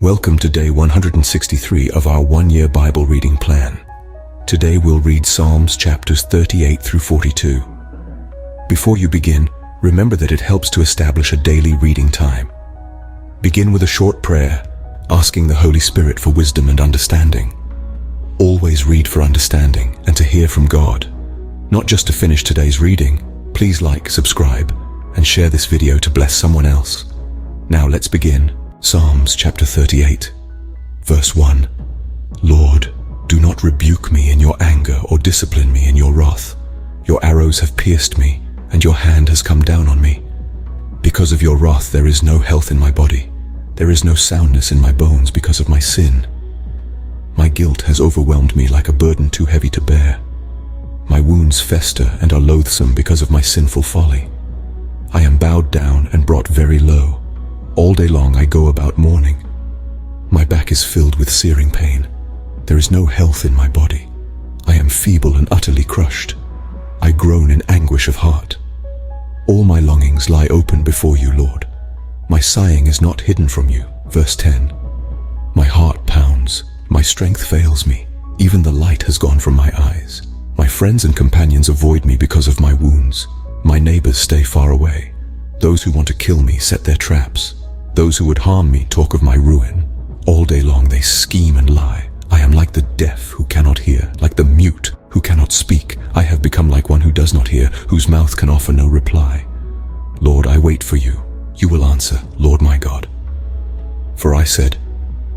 Welcome to day 163 of our one-year Bible reading plan. Today we'll read Psalms chapters 38 through 42. Before you begin, remember that it helps to establish a daily reading time. Begin with a short prayer, asking the Holy Spirit for wisdom and understanding. Always read for understanding and to hear from God. Not just to finish today's reading. Please like, subscribe, and share this video to bless someone else. Now let's begin. Psalms chapter 38, verse 1. Lord, do not rebuke me in your anger or discipline me in your wrath. Your arrows have pierced me, and your hand has come down on me. Because of your wrath there is no health in my body. There is no soundness in my bones because of my sin. My guilt has overwhelmed me like a burden too heavy to bear. My wounds fester and are loathsome because of my sinful folly. I am bowed down and brought very low. All day long I go about mourning. My back is filled with searing pain. There is no health in my body. I am feeble and utterly crushed. I groan in anguish of heart. All my longings lie open before you, Lord. My sighing is not hidden from you. Verse 10. My heart pounds. My strength fails me. Even the light has gone from my eyes. My friends and companions avoid me because of my wounds. My neighbors stay far away. Those who want to kill me set their traps. Those who would harm me talk of my ruin. All day long they scheme and lie. I am like the deaf who cannot hear, like the mute who cannot speak. I have become like one who does not hear, whose mouth can offer no reply. Lord, I wait for you. You will answer, Lord my God. For I said,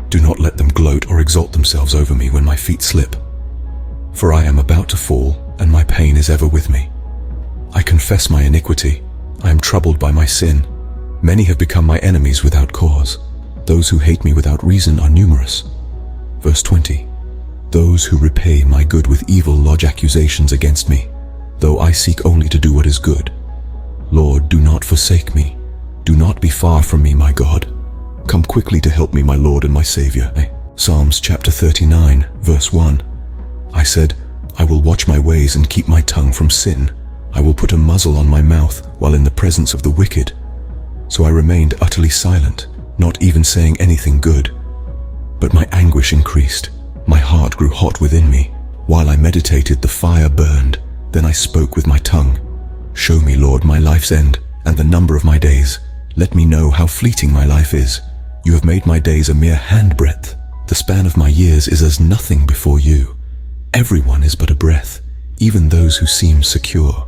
do not let them gloat or exalt themselves over me when my feet slip. For I am about to fall, and my pain is ever with me. I confess my iniquity. I am troubled by my sin. Many have become my enemies without cause. Those who hate me without reason are numerous. Verse 20. Those who repay my good with evil lodge accusations against me, though I seek only to do what is good. Lord, do not forsake me. Do not be far from me, my God. Come quickly to help me, my Lord and my Savior. Psalms chapter 39, verse 1. I said, I will watch my ways and keep my tongue from sin. I will put a muzzle on my mouth while in the presence of the wicked. So I remained utterly silent, not even saying anything good. But my anguish increased. My heart grew hot within me. While I meditated, the fire burned. Then I spoke with my tongue. Show me, Lord, my life's end and the number of my days. Let me know how fleeting my life is. You have made my days a mere handbreadth. The span of my years is as nothing before you. Everyone is but a breath, even those who seem secure.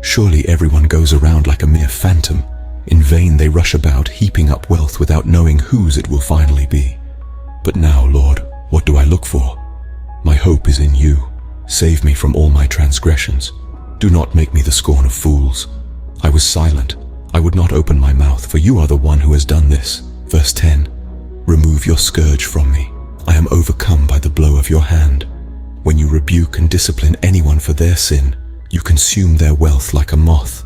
Surely everyone goes around like a mere phantom. In vain they rush about, heaping up wealth without knowing whose it will finally be. But now, Lord, what do I look for? My hope is in you. Save me from all my transgressions. Do not make me the scorn of fools. I was silent. I would not open my mouth, for you are the one who has done this. Verse 10. Remove your scourge from me. I am overcome by the blow of your hand. When you rebuke and discipline anyone for their sin, you consume their wealth like a moth.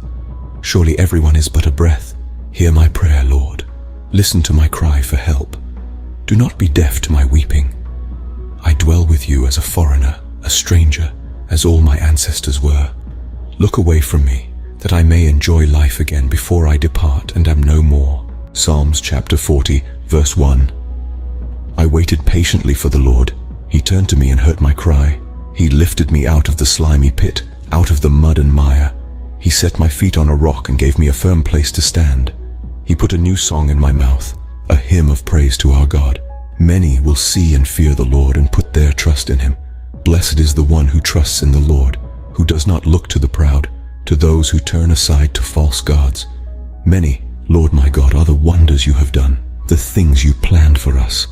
Surely everyone is but a breath. Hear my prayer, Lord. Listen to my cry for help. Do not be deaf to my weeping. I dwell with you as a foreigner, a stranger, as all my ancestors were. Look away from me, that I may enjoy life again before I depart and am no more. Psalms chapter 40, verse 1. I waited patiently for the Lord. He turned to me and heard my cry. He lifted me out of the slimy pit, out of the mud and mire. He set my feet on a rock and gave me a firm place to stand. He put a new song in my mouth, a hymn of praise to our God. Many will see and fear the Lord and put their trust in him. Blessed is the one who trusts in the Lord, who does not look to the proud, to those who turn aside to false gods. Many, Lord my God, are the wonders you have done, the things you planned for us.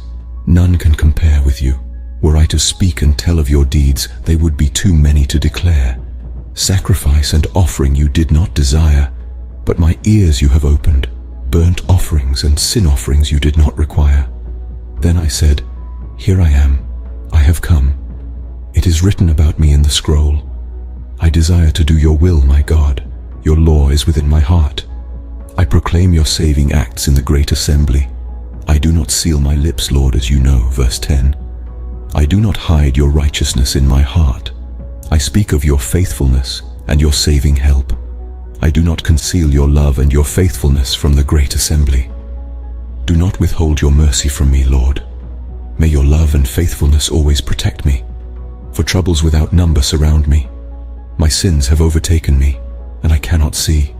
None can compare with you. Were I to speak and tell of your deeds, they would be too many to declare. Sacrifice and offering you did not desire, but my ears you have opened. Burnt offerings and sin offerings you did not require. Then I said, here I am, I have come. It is written about me in the scroll. I desire to do your will, my God. Your law is within my heart. I proclaim your saving acts in the great assembly. I do not seal my lips, Lord, as you know. Verse 10. I do not hide your righteousness in my heart. I speak of your faithfulness and your saving help. I do not conceal your love and your faithfulness from the great assembly. Do not withhold your mercy from me, Lord. May your love and faithfulness always protect me, for troubles without number surround me. My sins have overtaken me, and I cannot see.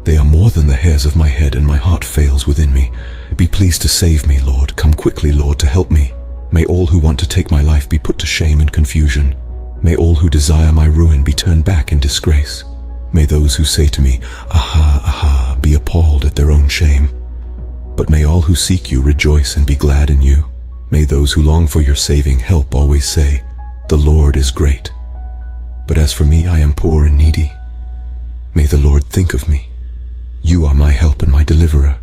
They are more than the hairs of my head, and my heart fails within me. Be pleased to save me, Lord. Come quickly, Lord, to help me. May all who want to take my life be put to shame and confusion. May all who desire my ruin be turned back in disgrace. May those who say to me, "Aha, aha," be appalled at their own shame. But may all who seek you rejoice and be glad in you. May those who long for your saving help always say, "The Lord is great." But as for me, I am poor and needy. May the Lord think of me. You are my help and my deliverer.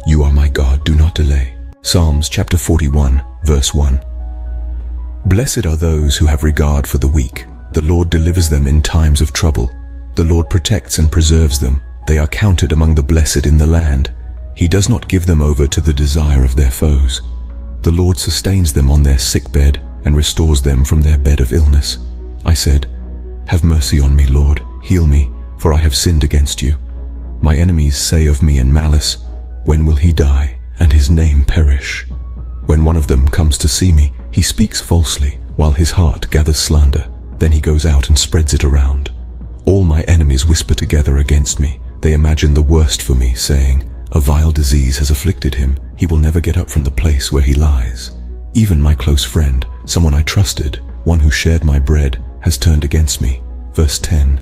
You are my God, do not delay. Psalms chapter 41, verse 1. Blessed are those who have regard for the weak. The Lord delivers them in times of trouble. The Lord protects and preserves them. They are counted among the blessed in the land. He does not give them over to the desire of their foes. The Lord sustains them on their sick bed and restores them from their bed of illness. I said, "Have mercy on me, Lord, heal me, for I have sinned against you." My enemies say of me in malice, "When will he die, and his name perish?" When one of them comes to see me, he speaks falsely, while his heart gathers slander. Then he goes out and spreads it around. All my enemies whisper together against me. They imagine the worst for me, saying, "A vile disease has afflicted him. He will never get up from the place where he lies." Even my close friend, someone I trusted, one who shared my bread, has turned against me. Verse 10.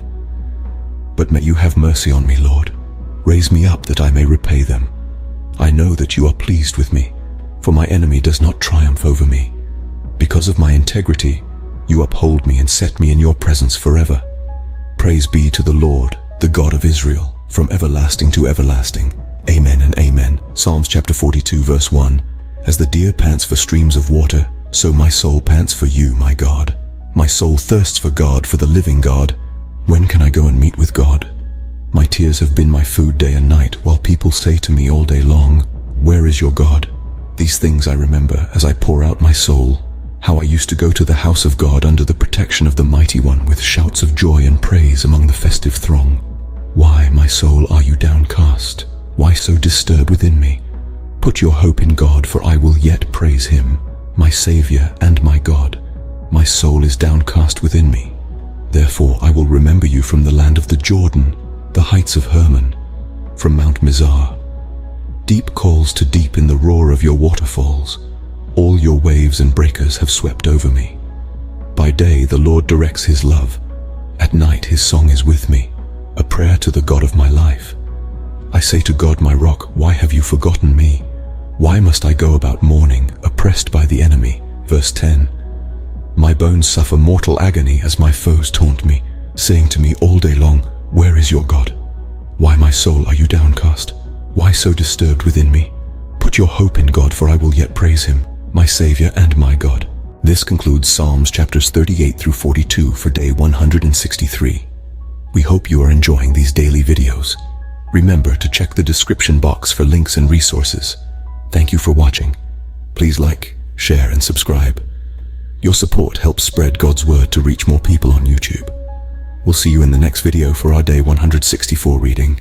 But may you have mercy on me, Lord. Raise me up that I may repay them. I know that you are pleased with me, for my enemy does not triumph over me. Because of my integrity, you uphold me and set me in your presence forever. Praise be to the Lord, the God of Israel, from everlasting to everlasting. Amen and amen. Psalms chapter 42, verse 1. As the deer pants for streams of water, so my soul pants for you, my God. My soul thirsts for God, for the living God. When can I go and meet with God? My tears have been my food day and night, while people say to me all day long, "Where is your God?" These things I remember as I pour out my soul, how I used to go to the house of God under the protection of the Mighty One with shouts of joy and praise among the festive throng. Why, my soul, are you downcast? Why so disturbed within me? Put your hope in God, for I will yet praise him, my Savior and my God. My soul is downcast within me. Therefore I will remember you from the land of the Jordan, the heights of Hermon, from Mount Mizar. Deep calls to deep in the roar of your waterfalls. All your waves and breakers have swept over me. By day the Lord directs his love. At night his song is with me, a prayer to the God of my life. I say to God, my rock, why have you forgotten me? Why must I go about mourning, oppressed by the enemy? Verse 10. My bones suffer mortal agony as my foes taunt me, saying to me all day long, "Where is your God?" Why, my soul, are you downcast? Why so disturbed within me? Put your hope in God, for I will yet praise him, my Savior and my God. This concludes Psalms chapters 38 through 42 for day 163. We hope you are enjoying these daily videos. Remember to check the description box for links and resources. Thank you for watching. Please like, share, and subscribe. Your support helps spread God's word to reach more people on YouTube. We'll see you in the next video for our day 164 reading.